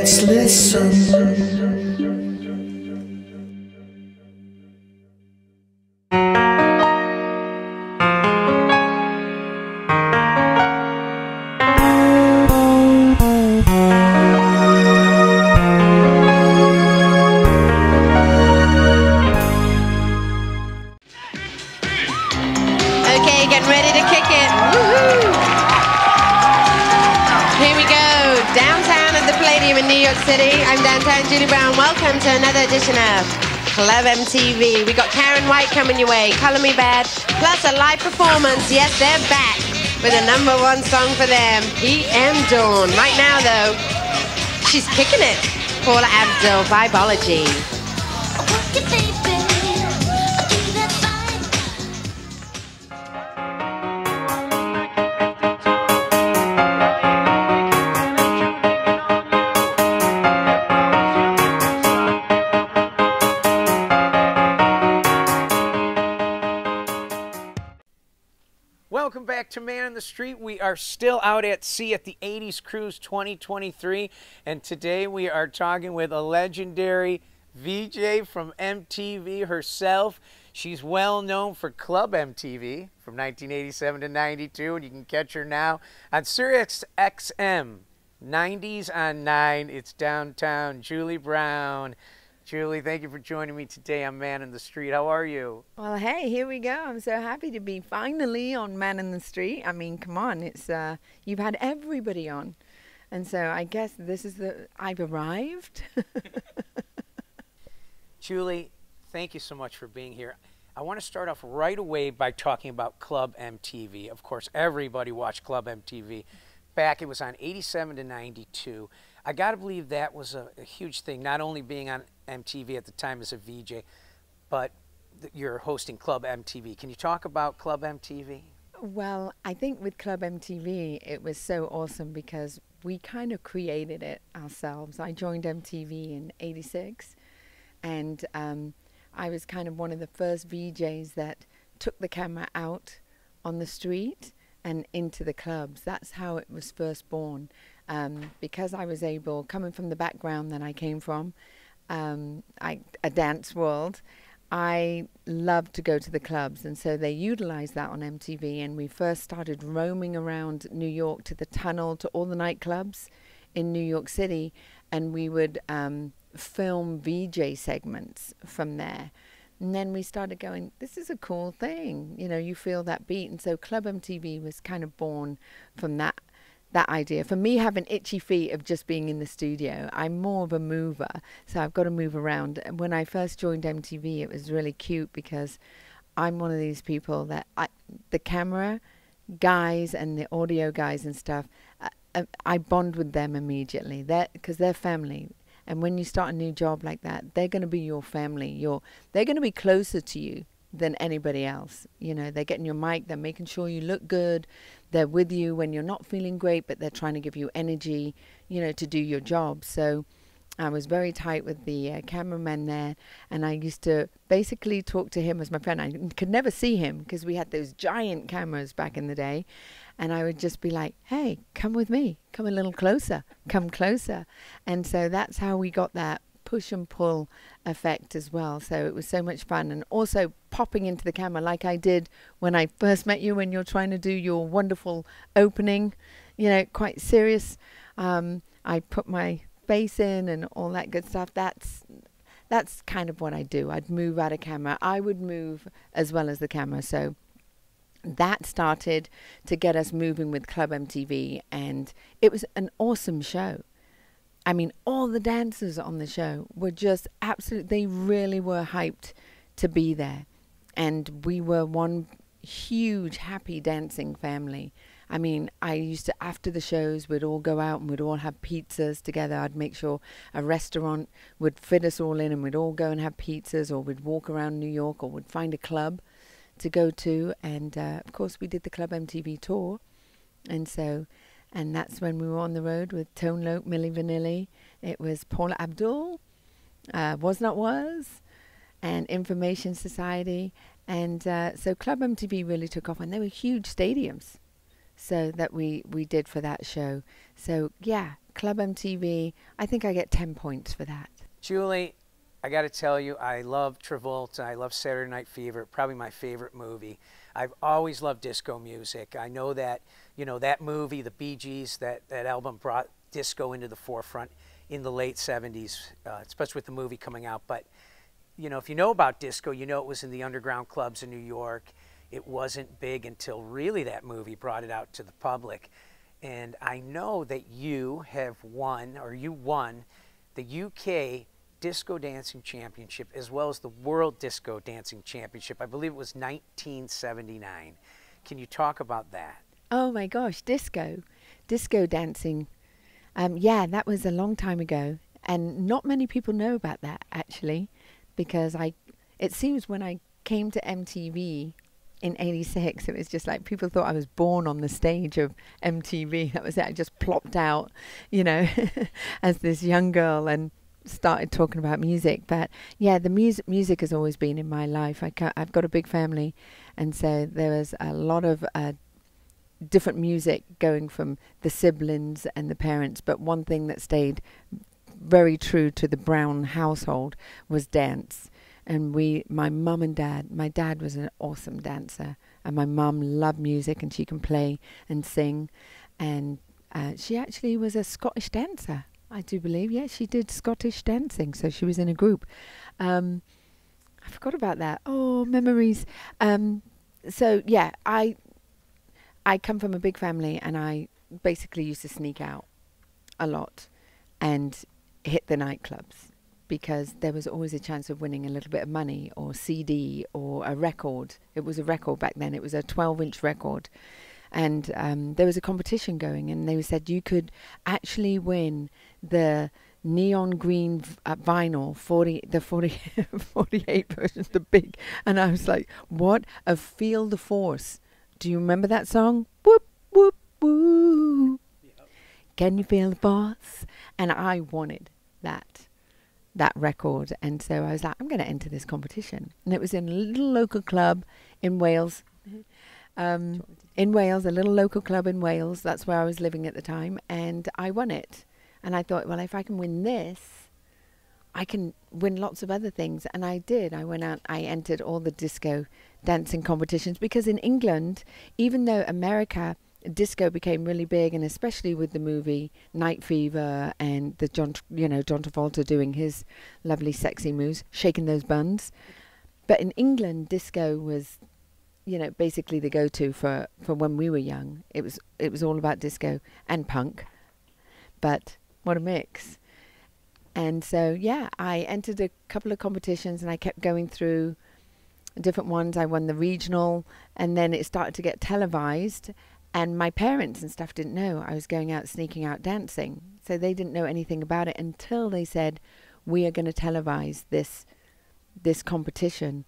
let's listen. Okay, getting ready to kick it. Woohoo! Here we go, downtown at the Palladium in New York City. I'm downtown Julie Brown. Welcome to another edition of Club MTV. We got Karen White coming your way, Color Me Bad, plus a live performance. Yes, they're back with a #1 song for them, PM Dawn. Right now, though, she's kicking it. Paula Abdul, Vibology. Welcome back to Man in the Street. We are still out at sea at the 80s Cruise 2023, and today we are talking with a legendary VJ from MTV herself. She's well known for Club MTV from 1987 to 92, and you can catch her now on Sirius XM, 90s on 9. It's downtown Julie Brown. Julie, thank you for joining me today on Man in the Street. How are you? Well, hey, here we go. I'm so happy to be finally on Man in the Street. I mean, come on, it's you've had everybody on, and so I guess this is I've arrived. Julie, thank you so much for being here. I want to start off right away by talking about Club MTV. Of course, everybody watched Club MTV. Back, it was on 87 to 92. I got to believe that was a huge thing, not only being on MTV at the time as a VJ, but you're hosting Club MTV. Can you talk about Club MTV? Well, I think with Club MTV, it was so awesome because we kind of created it ourselves. I joined MTV in '86, and I was kind of one of the first VJs that took the camera out on the street and into the clubs. That's how it was first born. Because I was able, coming from the background that I came from, a dance world, I loved to go to the clubs, and so they utilized that on MTV, and we first started roaming around New York to the Tunnel, to all the nightclubs in New York City, and we would film VJ segments from there. And then we started going, this is a cool thing, you know, you feel that beat. And so Club MTV was kind of born from that idea. For me, having itchy feet of just being in the studio, I'm more of a mover, so I've got to move around. And when I first joined MTV, it was really cute because I'm one of these people that the camera guys and the audio guys and stuff, I bond with them immediately, because they're family. And when you start a new job like that, they're going to be your family. They're going to be closer to you than anybody else. You know, they're getting your mic, they're making sure you look good, they're with you when you're not feeling great, but they're trying to give you energy, you know, to do your job. So I was very tight with the cameraman there, and I used to basically talk to him as my friend. I could never see him because we had those giant cameras back in the day, and I would just be like, hey, come with me, come a little closer, come closer. And so that's how we got that push and pull effect as well. So it was so much fun, and also popping into the camera like I did when I first met you, when you're trying to do your wonderful opening, you know, quite serious. I put my face in and all that good stuff. That's kind of what I do. I'd move out of camera. I would move as well as the camera. So that started to get us moving with Club MTV, and it was an awesome show. I mean, all the dancers on the show were just they really were hyped to be there. And we were one huge, happy dancing family. I mean, I used to, after the shows, we'd all go out and we'd all have pizzas together. I'd make sure a restaurant would fit us all in, and we'd all go and have pizzas, or we'd walk around New York, or we'd find a club to go to. And, of course, we did the Club MTV tour. And so... and that's when we were on the road with Tone Loc, Milli Vanilli. It was Paula Abdul, Was Not Was, and Information Society. And so Club MTV really took off, and they were huge stadiums so that we did for that show. So, yeah, Club MTV, I think I get 10 points for that. Julie, I got to tell you, I love Travolta. I love Saturday Night Fever, probably my favorite movie. I've always loved disco music. I know that, you know, that movie, the Bee Gees, that album brought disco into the forefront in the late 70s, especially with the movie coming out. But, you know, if you know about disco, you know it was in the underground clubs in New York. It wasn't big until really that movie brought it out to the public. And I know that you have won, or you won, the UK Disco Dancing Championship as well as the World Disco Dancing Championship. I believe it was 1979. Can you talk about that? Oh my gosh, disco dancing. Yeah, that was a long time ago. And not many people know about that, actually, because it seems when I came to MTV in '86, it was just like people thought I was born on the stage of MTV. That was it. I just plopped out, you know, as this young girl and started talking about music. But yeah, the music has always been in my life. I've got a big family, and so there was a lot of different music going from the siblings and the parents. But one thing that stayed very true to the Brown household was dance. And my mum and dad, my dad was an awesome dancer, and my mum loved music, and she can play and sing. And she actually was a Scottish dancer, I do believe. Yeah, she did Scottish dancing, so she was in a group. I forgot about that. Oh, memories. So yeah, I come from a big family, and I basically used to sneak out a lot and hit the nightclubs, because there was always a chance of winning a little bit of money or CD or a record. It was a record back then. It was a 12-inch record. And there was a competition going, and they said you could actually win the neon green vinyl, 48 version, the big. And I was like, what a Feel the Force. Do you remember that song? Whoop, whoop, whoop. Yep. Can you feel the force? And I wanted that record, and so I was like, I'm going to enter this competition. And it was in a little local club in Wales. A little local club in Wales. That's where I was living at the time, and I won it. And I thought, well, if I can win this, I can win lots of other things. And I did. I went out, I entered all the disco dancing competitions, because in England, even though America, disco became really big, and especially with the movie Night Fever and the John Travolta doing his lovely sexy moves, shaking those buns. But in England, disco was, you know, basically the go-to for when we were young. It was all about disco and punk, but what a mix. And so yeah, I entered a couple of competitions, and I kept going through different ones. I won the regional, and then it started to get televised. And my parents and stuff didn't know I was going out, sneaking out dancing. So they didn't know anything about it until they said, we are going to televise this competition.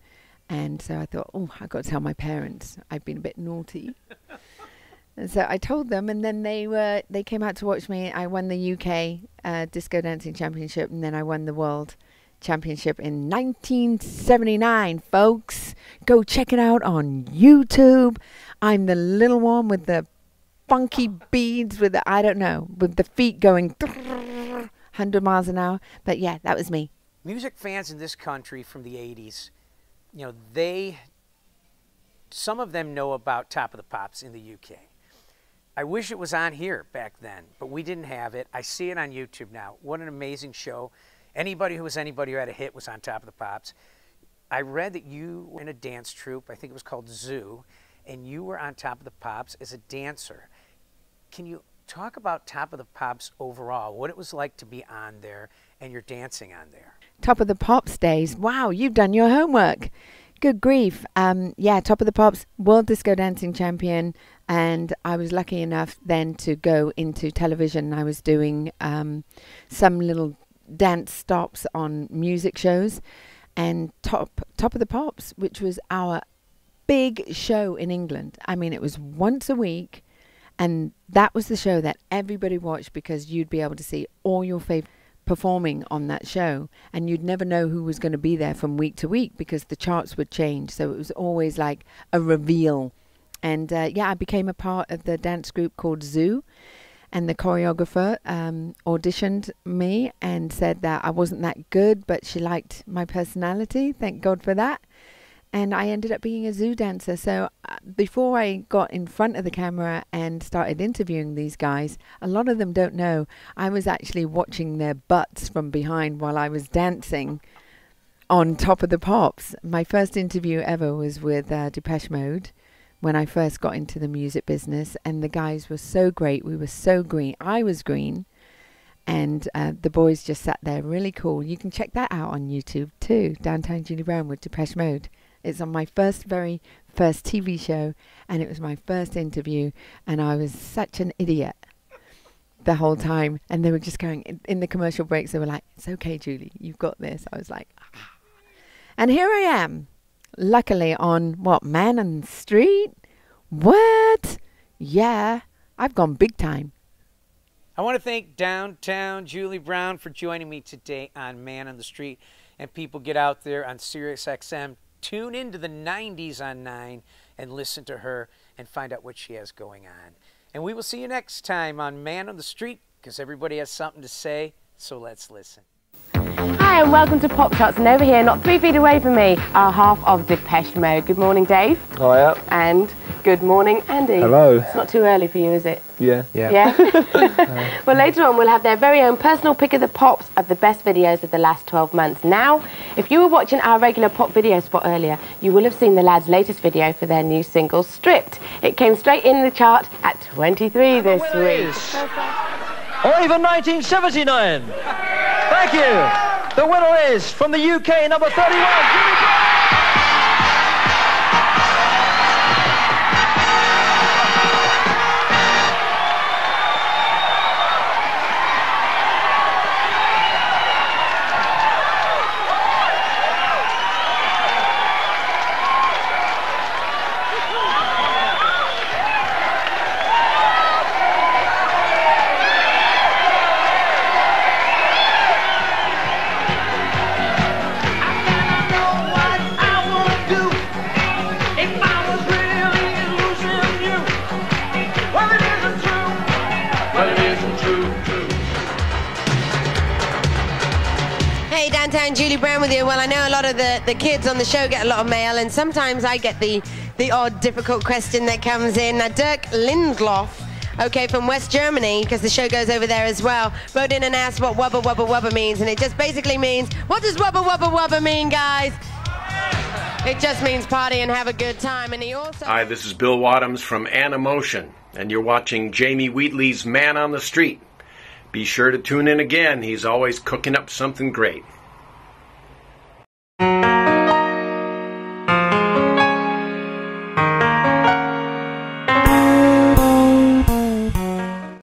And so I thought, oh, I've got to tell my parents. I've been a bit naughty. And so I told them, and then they came out to watch me. I won the UK Disco Dancing Championship, and then I won the World Championship in 1979, folks. Go check it out on YouTube. I'm the little one with the funky beads with the, I don't know, with the feet going 100 miles an hour. But yeah, that was me. Music fans in this country from the 80s, you know, some of them know about Top of the Pops in the UK. I wish it was on here back then, but we didn't have it. I see it on YouTube now. What an amazing show. Anybody who had a hit was on Top of the Pops. I read that you were in a dance troupe, I think it was called Zoo, and you were on Top of the Pops as a dancer. Can you talk about Top of the Pops overall, what it was like to be on there and your dancing on there? Top of the Pops days. Wow, you've done your homework. Good grief. Yeah, Top of the Pops, World Disco Dancing Champion, and I was lucky enough then to go into television. I was doing some little dance stops on music shows, and Top of the Pops, which was our big show in England. I mean, it was once a week, and that was the show that everybody watched, because you'd be able to see all your favorite performing on that show, and you'd never know who was going to be there from week to week, because the charts would change. So it was always like a reveal. And yeah, I became a part of the dance group called Zoo, and the choreographer auditioned me and said that I wasn't that good, but she liked my personality. Thank God for that. And I ended up being a zoo dancer. So before I got in front of the camera and started interviewing these guys, a lot of them don't know, I was actually watching their butts from behind while I was dancing on Top of the Pops. My first interview ever was with Depeche Mode when I first got into the music business. And the guys were so great. We were so green. I was green. And the boys just sat there really cool. You can check that out on YouTube too. Downtown Julie Brown with Depeche Mode. It's on my very first TV show, and it was my first interview, and I was such an idiot the whole time. And they were just going, in the commercial breaks, they were like, "It's okay, Julie, you've got this." I was like, ah. And here I am, luckily on, what, Man on the Street? What? Yeah, I've gone big time. I want to thank Downtown Julie Brown for joining me today on Man on the Street. And people, get out there on Sirius XM. Tune into the 90s on 9 and listen to her and find out what she has going on. And we will see you next time on Man on the Street, because everybody has something to say, so let's listen. Hi and welcome to Pop Shots, and over here, not 3 feet away from me, are half of Depeche Mode. Good morning, Dave. Hiya. And good morning, Andy. Hello. It's not too early for you, is it? Yeah. Yeah? Well, later on we'll have their very own personal pick of the pops of the best videos of the last 12 months. Now, if you were watching our regular pop video spot earlier, you will have seen the lads' latest video for their new single, Stripped. It came straight in the chart at 23 this week. Or even 1979. Thank you. The winner is, from the UK, number 31. Hey, Downtown Julie Brown with you. Well, I know a lot of the kids on the show get a lot of mail, and sometimes I get the odd difficult question that comes in. Now, Dirk Lindloff, okay, from West Germany, because the show goes over there as well, wrote in and asked what wubba wubba wubba means, and it just basically means, what does wubba wubba wubba mean, guys? It just means party and have a good time. And he also... Hi, this is Bill Wadhams from Animotion, and you're watching Jamie Wheatley's Man on the Street. Be sure to tune in again. He's always cooking up something great.